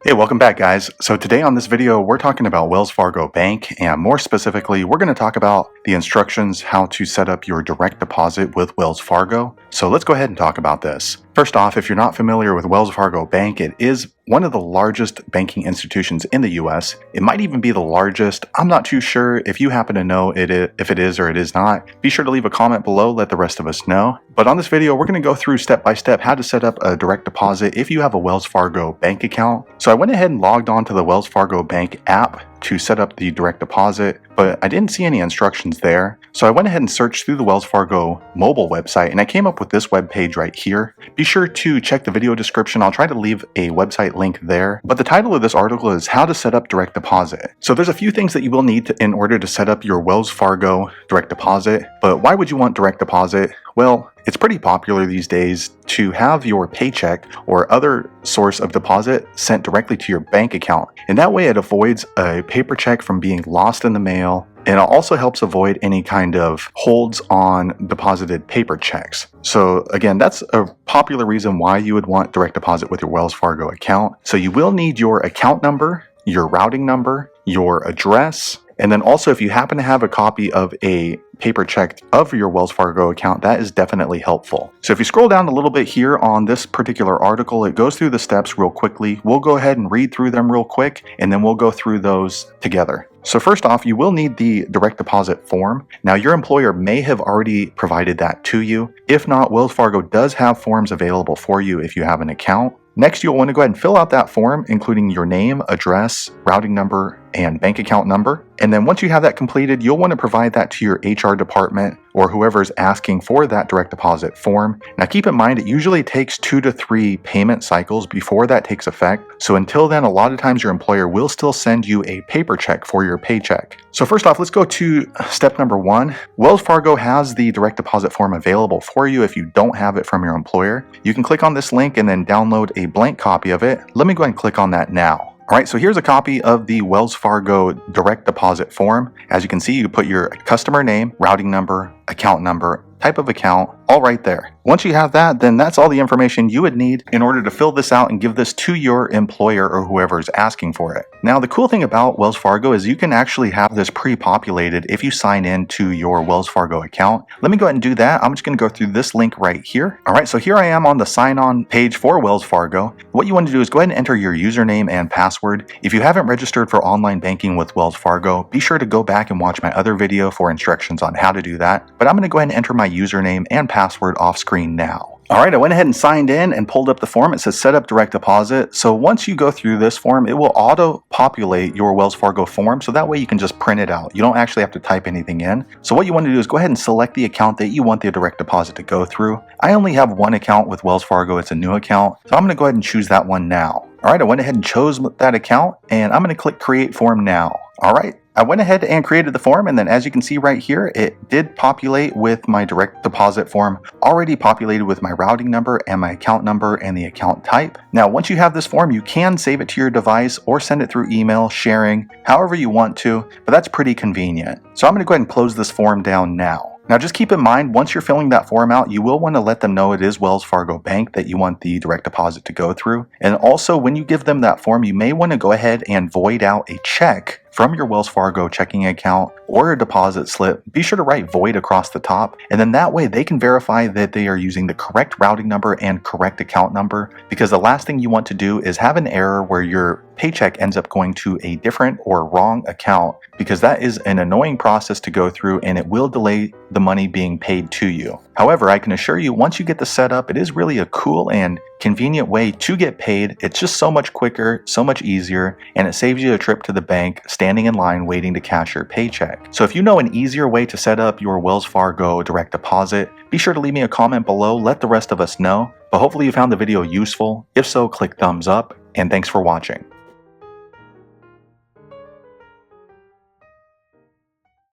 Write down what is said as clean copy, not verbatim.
Hey, welcome back guys. So today on this video, we're talking about Wells Fargo Bank, and more specifically, we're going to talk about the instructions how to set up your direct deposit with Wells Fargo. So let's go ahead and talk about this. First off, if you're not familiar with Wells Fargo Bank, it is one of the largest banking institutions in the US. It might even be the largest. I'm not too sure. If you happen to know if it is or it is not, be sure to leave a comment below, let the rest of us know. But on this video, we're going to go through step by step how to set up a direct deposit if you have a Wells Fargo bank account. So I went ahead and logged on to the Wells Fargo Bank app to set up the direct deposit, but I didn't see any instructions there. So I went ahead and searched through the Wells Fargo mobile website, and I came up with this web page right here. Be sure to check the video description. I'll try to leave a website link there. But the title of this article is How to Set Up Direct Deposit. So there's a few things that you will need in order to set up your Wells Fargo direct deposit. But why would you want direct deposit? Well, it's pretty popular these days to have your paycheck or other source of deposit sent directly to your bank account. And that way it avoids a paper check from being lost in the mail. And it also helps avoid any kind of holds on deposited paper checks. So again, that's a popular reason why you would want direct deposit with your Wells Fargo account. So you will need your account number, your routing number, your address, and then also if you happen to have a copy of a paper check of your Wells Fargo account, that is definitely helpful. So if you scroll down a little bit here on this particular article, it goes through the steps real quickly. We'll go ahead and read through them real quick, and then we'll go through those together. So first off, you will need the direct deposit form. Now your employer may have already provided that to you. If not, Wells Fargo does have forms available for you if you have an account. Next, you'll want to go ahead and fill out that form, including your name, address, routing number, and bank account number. And then once you have that completed, you'll want to provide that to your HR department or whoever is asking for that direct deposit form. Now keep in mind, it usually takes 2 to 3 payment cycles before that takes effect. So until then, a lot of times your employer will still send you a paper check for your paycheck. So first off, let's go to step number 1. Wells Fargo has the direct deposit form available for you if you don't have it from your employer. You can click on this link and then download a blank copy of it. Let me go ahead and click on that now. All right, so here's a copy of the Wells Fargo direct deposit form. As you can see, you put your customer name, routing number, account number, type of account, all right there. Once you have that, then that's all the information you would need in order to fill this out and give this to your employer or whoever is asking for it. Now, the cool thing about Wells Fargo is you can actually have this pre-populated if you sign in to your Wells Fargo account. Let me go ahead and do that. I'm just going to go through this link right here. All right, so here I am on the sign-on page for Wells Fargo. What you want to do is go ahead and enter your username and password. If you haven't registered for online banking with Wells Fargo, be sure to go back and watch my other video for instructions on how to do that. But I'm going to go ahead and enter my username and password off screen now. All right, I went ahead and signed in and pulled up the form. It says set up direct deposit. So once you go through this form, it will auto-populate your Wells Fargo form. So that way you can just print it out. You don't actually have to type anything in. So what you want to do is go ahead and select the account that you want the direct deposit to go through. I only have one account with Wells Fargo. It's a new account. So I'm going to go ahead and choose that one now. All right, I went ahead and chose that account, and I'm going to click create form now. All right, I went ahead and created the form, and then as you can see right here, it did populate with my direct deposit form, already populated with my routing number and my account number and the account type. Now, once you have this form, you can save it to your device or send it through email, sharing, however you want to, but that's pretty convenient. So I'm going to go ahead and close this form down now. Now just keep in mind, once you're filling that form out, you will want to let them know it is Wells Fargo Bank that you want the direct deposit to go through. And also when you give them that form, you may want to go ahead and void out a check from your Wells Fargo checking account or a deposit slip. Be sure to write void across the top, and then that way they can verify that they are using the correct routing number and correct account number, because the last thing you want to do is have an error where your paycheck ends up going to a different or wrong account, because that is an annoying process to go through and it will delay the money being paid to you. However, I can assure you, once you get this set up, it is really a cool and convenient way to get paid. It's just so much quicker, so much easier, and it saves you a trip to the bank, standing in line waiting to cash your paycheck. So if you know an easier way to set up your Wells Fargo direct deposit, be sure to leave me a comment below, let the rest of us know. But hopefully you found the video useful. If so, click thumbs up, and thanks for watching.